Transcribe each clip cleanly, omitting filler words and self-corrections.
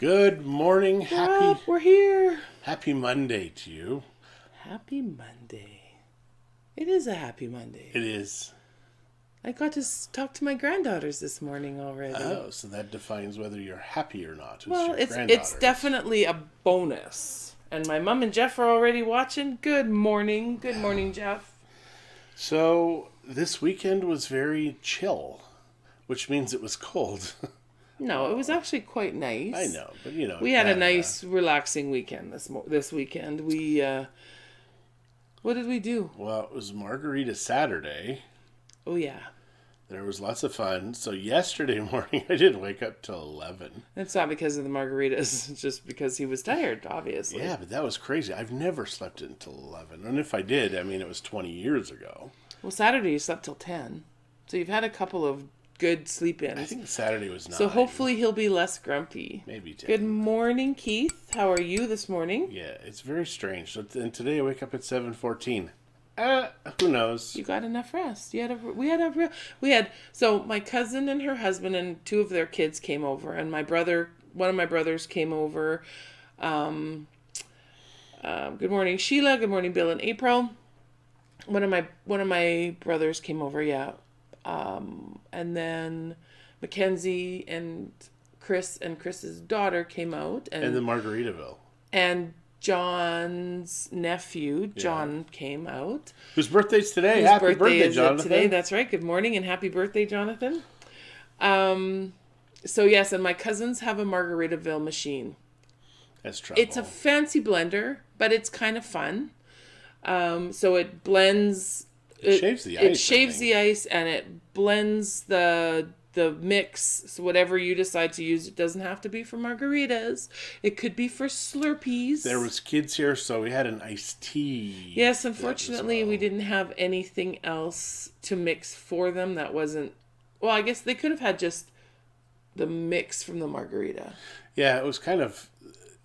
Good morning. We're here. Happy Monday to you. Happy Monday. It is a happy Monday. It is. I got to talk to my granddaughters this morning already. Oh, so that defines whether you're happy or not. Well, it's definitely a bonus. And my mom and Jeff are already watching. Good morning. Good morning, Jeff. So this weekend was very chill, which means it was cold. No, it was actually quite nice. I know, but we had a nice, relaxing weekend this weekend. What did we do? Well, it was Margarita Saturday. Oh yeah. There was lots of fun. So yesterday morning, I didn't wake up till 11. It's not because of the margaritas. It's just because he was tired, obviously. Yeah, but that was crazy. I've never slept until 11. And if I did, it was 20 years ago. Well, Saturday you slept till 10. So you've had a couple of good sleep-ins. I think Saturday was 9. So hopefully he'll be less grumpy. Maybe 10. Good morning, Keith. How are you this morning? Yeah, it's very strange. And today I wake up at 7:14. Who knows? You got enough rest. So my cousin and her husband and 2 of their kids came over, and one of my brothers came over. Good morning, Sheila. Good morning, Bill and April. One of my brothers came over, yeah. And then Mackenzie and Chris and Chris's daughter came out. And the Margaritaville. And John's nephew, John, came out. Whose birthday's today. Happy birthday, Jonathan. Today, that's right. Good morning and happy birthday, Jonathan. So yes, and my cousins have a Margaritaville machine. That's trouble. It's a fancy blender, but it's kind of fun. So it blends... It shaves the ice. It shaves the ice and it blends the mix. So whatever you decide to use, it doesn't have to be for margaritas. It could be for Slurpees. There was kids here, so we had an iced tea. Yes, unfortunately, we didn't have anything else to mix for them that wasn't... Well, I guess they could have had just the mix from the margarita. Yeah, it was kind of,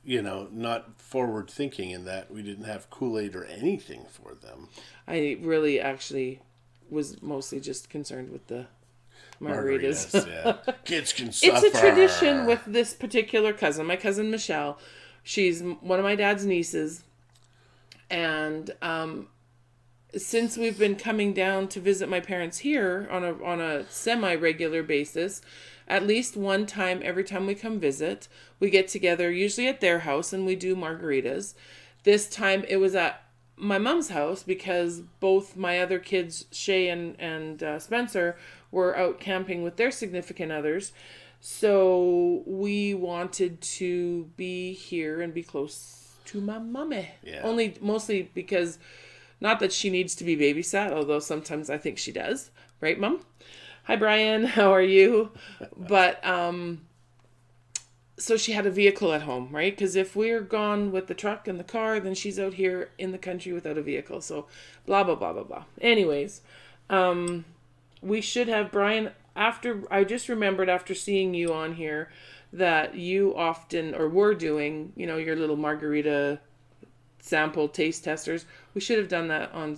not forward thinking in that we didn't have Kool-Aid or anything for them. I really actually was mostly just concerned with the margaritas. Yeah. Kids can suffer. It's a tradition with this particular cousin, my cousin Michelle. She's one of my dad's nieces. And since we've been coming down to visit my parents here on a semi-regular basis, at least one time every time we come visit, we get together, usually at their house, and we do margaritas. This time it was at my mom's house because both my other kids, Shay and Spencer, were out camping with their significant others. So we wanted to be here and be close to my mommy. Yeah. Mostly because, not that she needs to be babysat, although sometimes I think she does. Right, Mom? Hi, Brian. How are you? But, so she had a vehicle at home, right? Because if we're gone with the truck and the car, then she's out here in the country without a vehicle. So blah, blah, blah, blah, blah. Anyways, we should have, Brian, I just remembered after seeing you on here that you often, or were doing, your little margarita sample taste testers. We should have done that on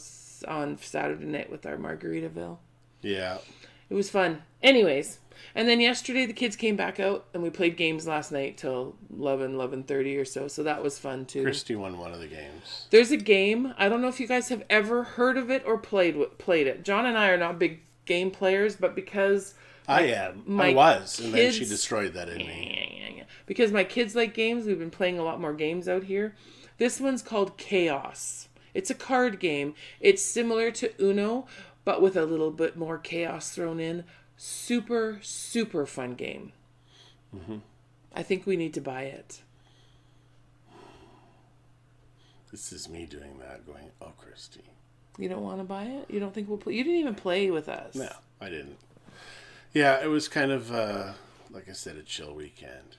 Saturday night with our Margaritaville. Yeah. It was fun. Anyways, and then yesterday the kids came back out and we played games last night till 11:30 or so. So that was fun too. Christie won one of the games. There's a game. I don't know if you guys have ever heard of it or played it. John and I are not big game players, but because I was, and then she destroyed that in me. Because my kids like games, we've been playing a lot more games out here. This one's called Chaos. It's a card game. It's similar to Uno, but with a little bit more chaos thrown in. Super, super fun game. Mm-hmm. I think we need to buy it. This is me doing that, going, oh, Christy. You don't want to buy it? You don't think we'll play? You didn't even play with us. No, I didn't. Yeah, it was kind of, like I said, a chill weekend.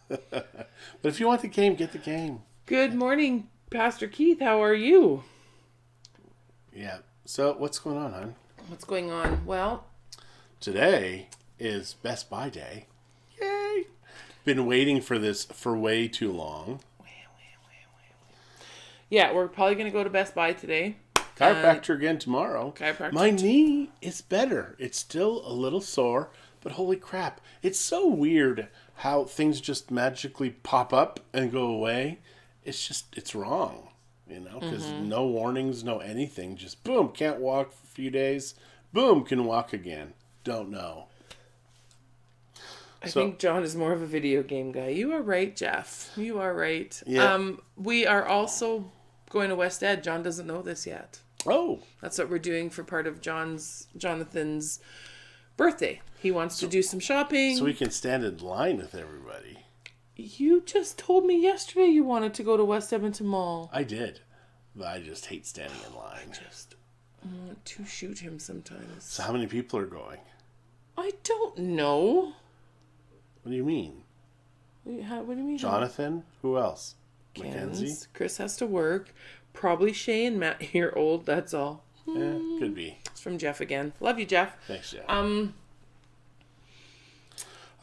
But if you want the game, get the game. Good morning, Pastor Keith. How are you? Yeah. So, what's going on, hon? What's going on? Well, today is Best Buy Day. Yay! Been waiting for this for way too long. Yeah, we're probably going to go to Best Buy today. Chiropractor again tomorrow. My knee is better. It's still a little sore, but holy crap. It's so weird how things just magically pop up and go away. It's wrong, because no warnings, no anything. Just boom, can't walk for a few days. Boom, can walk again. Don't know. I think John is more of a video game guy. You are right, Jeff. You are right. Yeah. We are also going to West Ed. John doesn't know this yet. Oh. That's what we're doing for part of Jonathan's birthday. He wants to do some shopping. So we can stand in line with everybody. You just told me yesterday you wanted to go to West Edmonton Mall. I did. But I just hate standing in line. I just want to shoot him sometimes. So how many people are going? I don't know. What do you mean? What do you mean? Jonathan? Who else? Ken's. Mackenzie? Chris has to work. Probably Shay and Matt here old. That's all. Yeah, could be. It's from Jeff again. Love you, Jeff. Thanks, Jeff.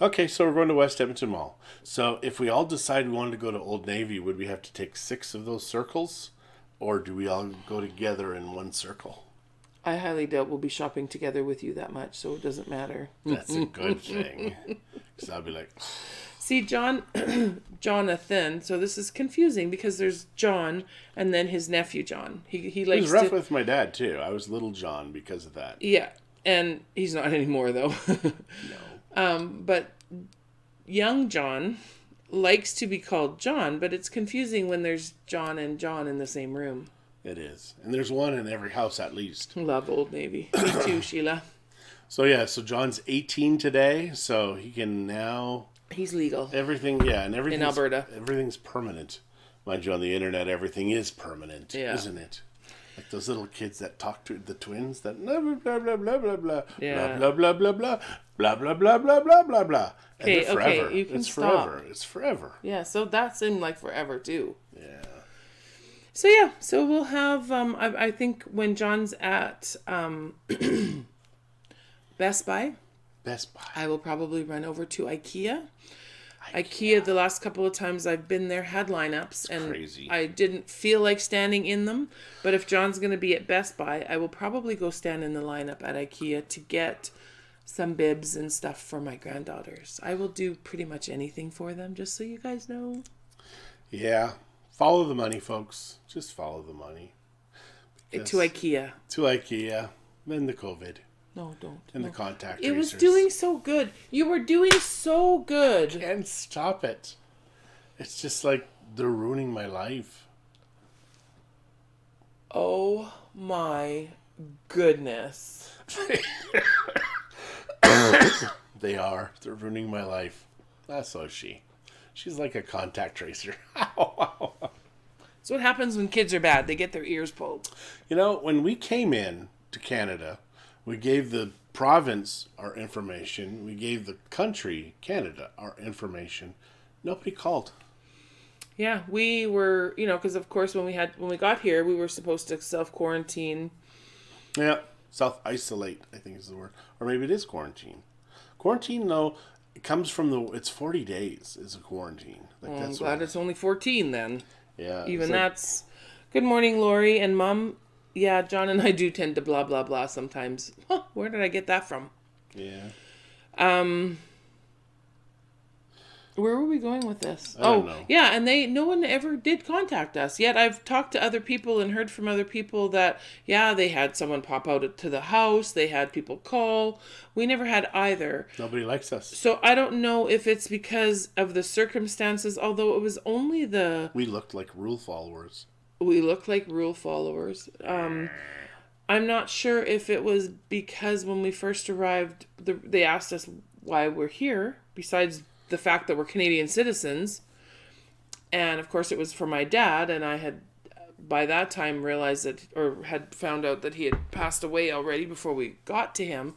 Okay, so we're going to West Edmonton Mall. So if we all decide we wanted to go to Old Navy, would we have to take 6 of those circles? Or do we all go together in one circle? I highly doubt we'll be shopping together with you that much, so it doesn't matter. That's a good thing. Because I'll be like... See, Jonathan, so this is confusing because there's John and then his nephew John. He likes It was rough with my dad, too. I was Little John because of that. Yeah, and he's not anymore, though. No. But young John likes to be called John, but it's confusing when there's John and John in the same room. It is. And there's one in every house at least. Love Old Navy. Me too, Sheila. So John's 18 today, so he can now... He's legal. Everything, and everything in Alberta. Everything's permanent. Mind you, on the internet, everything is permanent, isn't it? Like those little kids that talk to the twins that blah blah blah blah blah blah blah blah blah blah blah blah blah blah blah blah blah blah blah. Okay, you can it's stop. forever. It's forever. Yeah, so that seemed like forever too. Yeah. So we'll have I think when John's at Best Buy, I will probably run over to IKEA. IKEA, the last couple of times I've been there, had lineups, and crazy. I didn't feel like standing in them. But if John's going to be at Best Buy, I will probably go stand in the lineup at IKEA to get some bibs and stuff for my granddaughters. I will do pretty much anything for them, just so you guys know. Yeah. Follow the money, folks. Just follow the money. To IKEA. To IKEA. Then the COVID. No, don't. And the contact tracers. It was tracers. doing so good. You were doing so good. Can't stop it. It's just like they're ruining my life. Oh my goodness. They are. They're ruining my life. That's so she. She's like a contact tracer. That's what happens when kids are bad. They get their ears pulled. When we came in to Canada, we gave the province our information. We gave the country, Canada, our information. Nobody called. Yeah, we were, because of course when we got here, we were supposed to self-quarantine. Yeah, self-isolate, I think is the word. Or maybe it is quarantine. Quarantine, though, it comes from it's 40 days is a quarantine. I'm glad it's only 14 then. Yeah. Even that's... Good morning, Lori and Mom. Yeah, John and I do tend to blah, blah, blah sometimes. Huh, where did I get that from? Yeah. Where were we going with this? I don't know. Yeah, and no one ever did contact us. Yet I've talked to other people and heard from other people that, they had someone pop out to the house. They had people call. We never had either. Nobody likes us. So I don't know if it's because of the circumstances, although it was only We looked like rule followers. We look like rule followers. I'm not sure if it was because when we first arrived, they asked us why we're here, besides the fact that we're Canadian citizens. And of course it was for my dad, and I had by that time realized that, or had found out that he had passed away already before we got to him.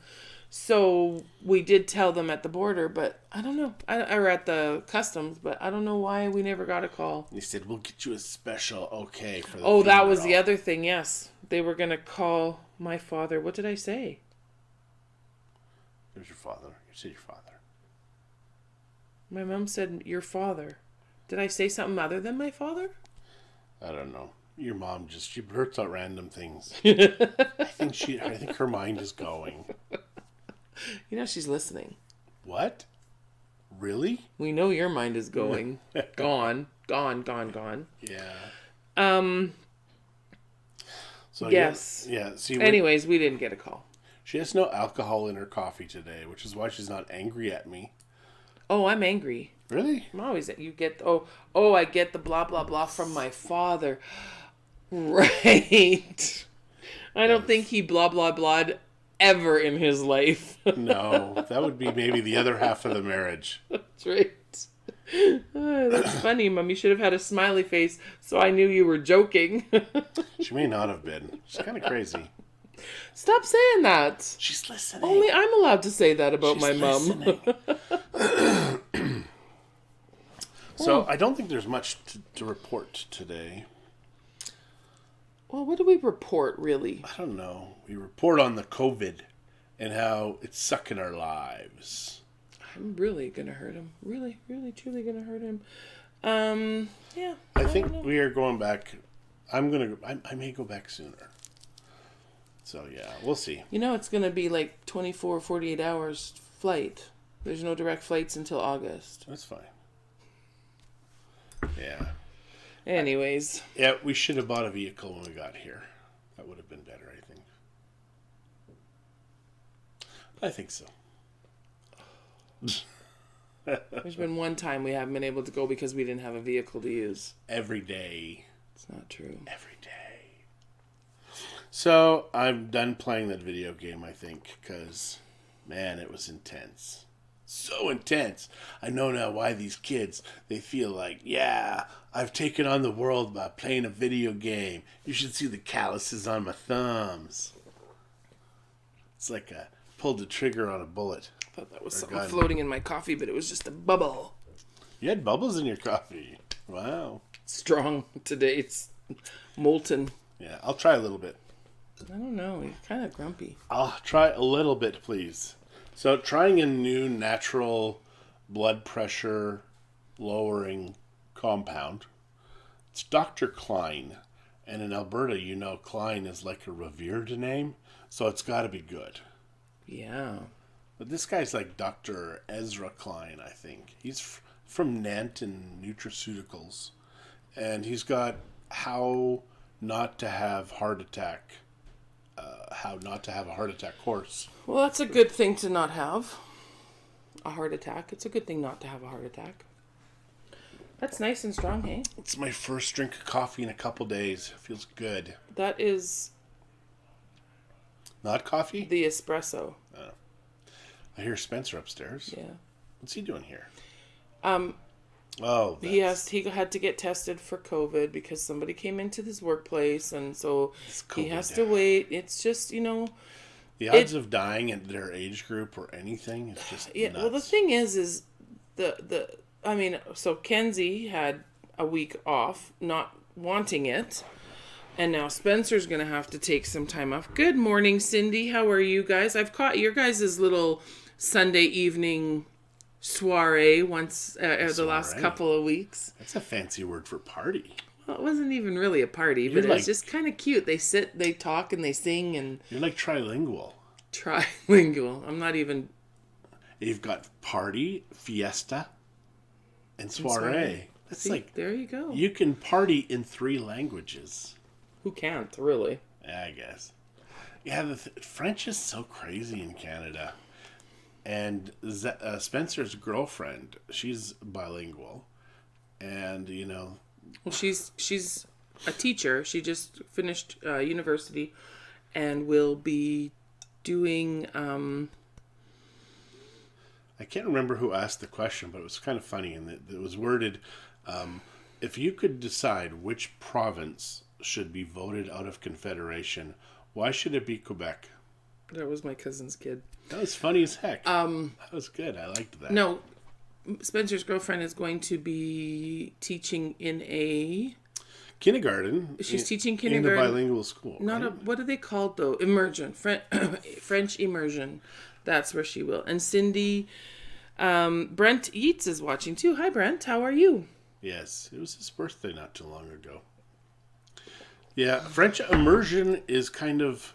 So we did tell them at the border, but I don't know. Or at the customs, but I don't know why we never got a call. They said, we'll get you a special okay for the funeral. That was the other thing, yes. They were going to call my father. What did I say? It was your father. You said your father. My mom said, your father. Did I say something other than my father? I don't know. Your mom she blurts out random things. I think her mind is going. She's listening. What? Really? We know your mind is going. Gone. Gone. Yeah. So Yes. Yeah. See. Anyways, we didn't get a call. She has no alcohol in her coffee today, which is why she's not angry at me. Oh, I'm angry. Really? I'm always you get I get the blah blah blah from my father. Right. I don't think he blah blah blah'd ever in his life. No, that would be maybe the other half of the marriage. That's right. That's funny, Mom. You should have had a smiley face so I knew you were joking. She may not have been. She's kind of crazy. Stop saying that. She's listening. Only I'm allowed to say that about my mom. So I don't think there's much to report today. Well, what do we report, really? I don't know. We report on the COVID and how it's sucking our lives. I'm really going to hurt him. Really, really, truly going to hurt him. Yeah. I think we are going back. I may go back sooner. So, yeah, we'll see. You know, it's going to be like 24, 48 hours flight. There's no direct flights until August. That's fine. Yeah. Anyways. Yeah, we should have bought a vehicle when we got here. That would have been better, I think. I think so. There's been one time we haven't been able to go because we didn't have a vehicle to use. Every day. It's not true. Every day. So, I'm done playing that video game, I think, because, man, it was intense. So intense. I know now why these kids, they feel like, yeah, I've taken on the world by playing a video game. You should see the calluses on my thumbs. It's like I pulled the trigger on a bullet. I thought that was something floating in my coffee, but it was just a bubble. You had bubbles in your coffee. Wow. Strong today. It's molten. Yeah, I'll try a little bit. I don't know. You're kind of grumpy. I'll try a little bit, please. So, trying a new natural blood pressure lowering compound. It's Dr. Klein. And in Alberta, you know, Klein is like a revered name. So, it's got to be good. Yeah. But this guy's like Dr. Ezra Klein, I think. He's from Nanton Nutraceuticals. And he's got how not to have a heart attack course. Well, that's a good thing to not have a heart attack. It's a good thing not to have a heart attack. That's nice and strong, hey? It's my first drink of coffee in a couple days. Feels good. That is... Not coffee? The espresso. I hear Spencer upstairs. Yeah. What's he doing here? He had to get tested for COVID because somebody came into his workplace, and so he has to wait. It's just, you know, the odds of dying in their age group or anything is just nuts. Well, the thing is so Kenzie had a week off, not wanting it, and now Spencer's gonna have to take some time off. Good morning, Cindy. How are you guys? I've caught your guys' little Sunday evening soiree once the last couple of weeks. That's a fancy word for party. Well, it wasn't even really a party, but it was just kind of cute. They sit, they talk, and they sing, and you're like trilingual. I'm not even. You've got party, fiesta, and soiree. That's like, there you go. You can party in 3 languages. Who can't, really? Yeah, I guess. Yeah, French is so crazy in Canada. And Spencer's girlfriend, she's bilingual. And, you know... Well, she's a teacher. She just finished university and will be doing... I can't remember who asked the question, but it was kind of funny. And it was worded, if you could decide which province should be voted out of Confederation, why should it be Quebec? That was my cousin's kid. That was funny as heck. That was good. I liked that. No, Spencer's girlfriend is going to be teaching in a... kindergarten. She's teaching kindergarten. In the bilingual school. What are they called, though? Immersion. French immersion. That's where she will. And Cindy... Brent Eats is watching, too. Hi, Brent. How are you? Yes. It was his birthday not too long ago. Yeah, French immersion is kind of...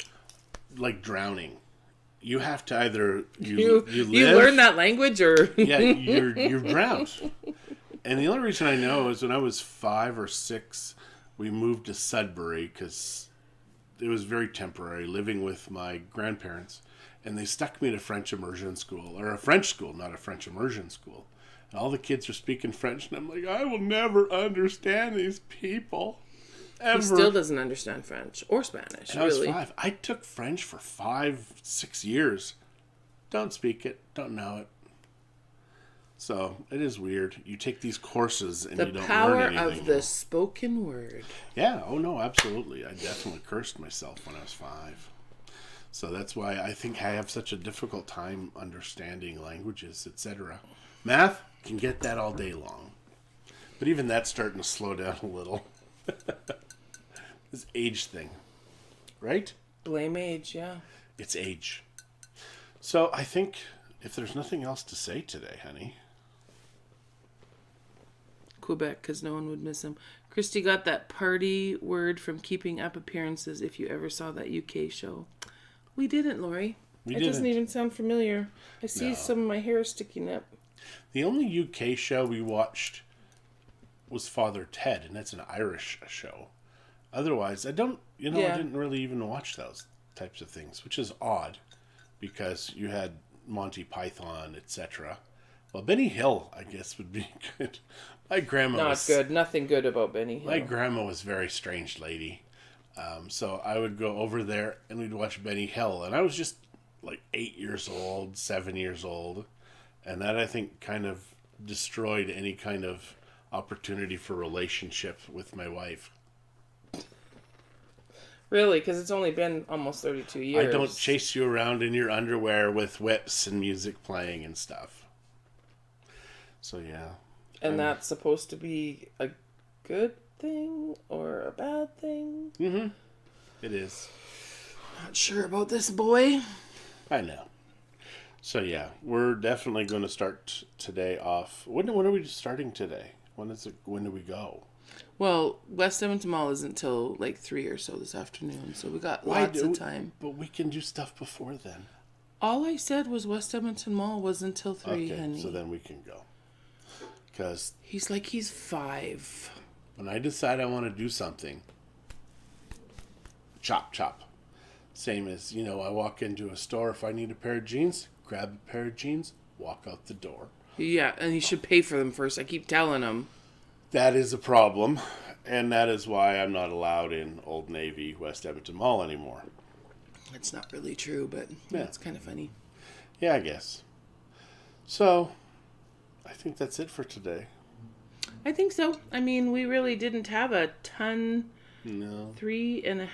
like drowning. you have to either You live, learn that language or yeah, you're drowned. And the only reason I know is when I was 5 or 6, we moved to Sudbury because it was very temporary, living with my grandparents, and they stuck me at a French immersion school, or a French school, not a French immersion school. And all the kids are speaking French, and I'm like, I will never understand these people. Ever. He still doesn't understand French or Spanish, And really. I was 5. I took French for 5-6 years. Don't speak it, don't know it. So it is weird. You take these courses and The you don't power learn anything. of the spoken word. Yeah, oh no, absolutely. I definitely cursed myself when I was 5. So that's why I think I have such a difficult time understanding languages, etc. Math, can get that all day long. But even that's starting to slow down a little. This age thing, right? Blame age, yeah. It's age. So I think if there's nothing else to say today, honey. Quebec, because no one would miss him. Christie got that party word from Keeping Up Appearances, if you ever saw that UK show. We didn't, Lori. It doesn't even sound familiar. I see some of my hair sticking up. The only UK show we watched was Father Ted, and that's an Irish show. Otherwise, I didn't really even watch those types of things, which is odd, because you had Monty Python, etc. Well, Benny Hill, I guess, would be good. My grandma Not good. Nothing good about Benny Hill. My grandma was a very strange lady. So I would go over there and we'd watch Benny Hill. And I was just like 8 years old, 7 years old. And that, I think, kind of destroyed any kind of opportunity for relationship with my wife. Really? Because it's only been almost 32 years. I don't chase you around in your underwear with whips and music playing and stuff. So, yeah. And that's supposed to be a good thing or a bad thing? Mm-hmm. It is. Not sure about this boy. I know. So, yeah, we're definitely going to start today off. When are we starting today? When do we go? Well, West Edmonton Mall isn't till like 3 or so this afternoon, so we got lots of time. But we can do stuff before then. All I said was West Edmonton Mall was until 3, okay, honey. So then we can go. Because he's 5. When I decide I want to do something, chop. Same as, I walk into a store. If I need a pair of jeans, grab a pair of jeans, walk out the door. Yeah, and he should pay for them first. I keep telling him. That is a problem, and that is why I'm not allowed in Old Navy, West Edmonton Mall anymore. It's not really true, but yeah, it's kind of funny. Yeah, I guess. So, I think that's it for today. I think so. I mean, we really didn't have a ton. No. 3.5.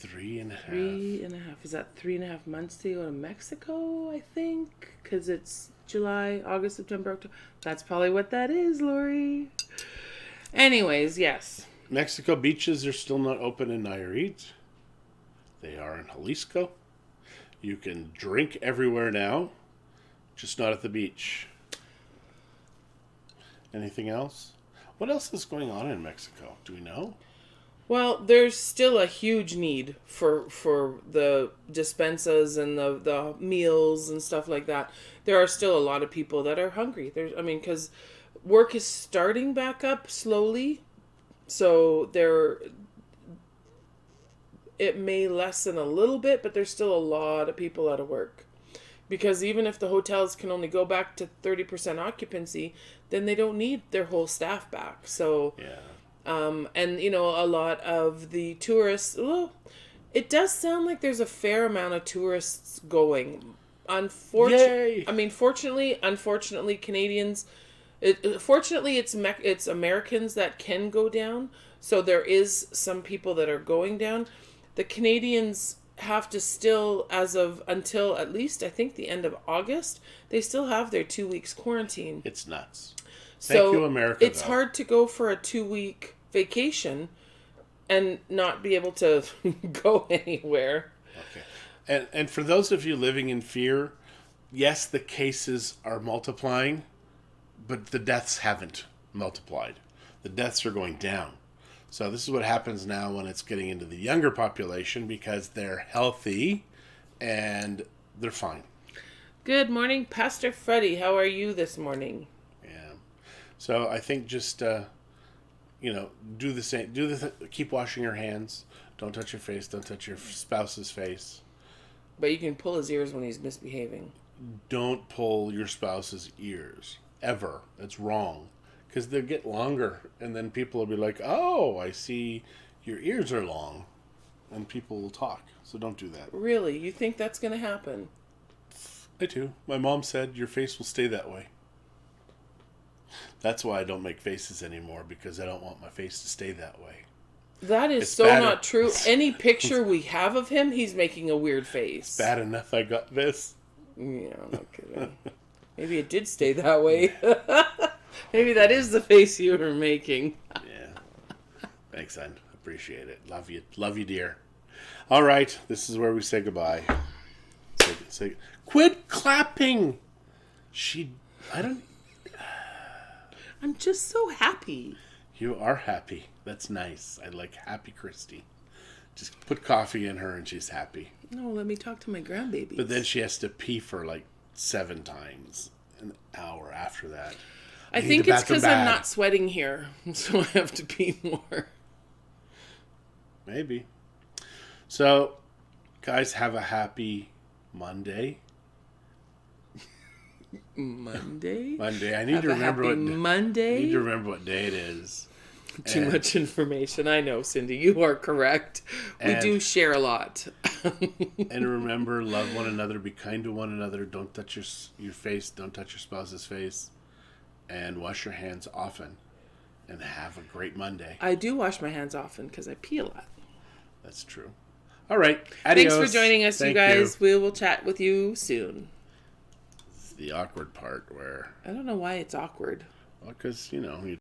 3.5. 3.5. Is that 3.5 months to go to Mexico, I think? Because it's July, August, September, October. That's probably what that is, Lori. Anyways, yes. Mexico beaches are still not open in Nayarit. They are in Jalisco. You can drink everywhere now, just not at the beach. Anything else? What else is going on in Mexico? Do we know? Well, there's still a huge need for the despensas and the meals and stuff like that. There are still a lot of people that are hungry. Because work is starting back up slowly, so it may lessen a little bit, but there's still a lot of people out of work. Because even if the hotels can only go back to 30% occupancy, then they don't need their whole staff back. So, yeah. And a lot of the tourists, well, it does sound like there's a fair amount of tourists going. Fortunately, Canadians, fortunately it's Americans that can go down. So there is some people that are going down. The Canadians have to still, until at least I think the end of August, they still have their 2 weeks quarantine. It's nuts. Thank you, America. It's hard to go for a 2-week vacation and not be able to go anywhere. Okay. And for those of you living in fear, yes, the cases are multiplying, but the deaths haven't multiplied. The deaths are going down. So this is what happens now when it's getting into the younger population, because they're healthy and they're fine. Good morning, Pastor Freddie. How are you this morning? Yeah. So I think just do the same. Keep washing your hands. Don't touch your face. Don't touch your spouse's face. But you can pull his ears when he's misbehaving. Don't pull your spouse's ears ever. That's wrong, because they'll get longer, and then people will be like, "Oh, I see your ears are long," and people will talk. So don't do that. Really? You think that's going to happen? I do. My mom said your face will stay that way. That's why I don't make faces anymore, because I don't want my face to stay that way. That is It's so bad. not true. Any picture we have of him, he's making a weird face. Bad enough I got this. Yeah, I'm not kidding. Maybe it did stay that way. Maybe that is the face you were making. Yeah. Thanks, son. Appreciate it. Love you. Love you, dear. All right. This is where we say goodbye. Quit clapping. I'm just so happy. You are happy. That's nice. I like happy Christie. Just put coffee in her and she's happy. No, let me talk to my grandbaby. But then she has to pee for like 7 times an hour after that. I think it's because I'm not sweating here, so I have to pee more. Maybe. So, guys, have a happy Monday. Monday? Monday. I need to remember what Monday. I need to remember what day it is. Too much information. I know, Cindy. You are correct. We do share a lot. And remember, love one another. Be kind to one another. Don't touch your face. Don't touch your spouse's face. And wash your hands often. And have a great Monday. I do wash my hands often because I pee a lot. That's true. All right. Adios. Thanks for joining us, you guys. We will chat with you soon. It's the awkward part where... I don't know why it's awkward. Well, because, you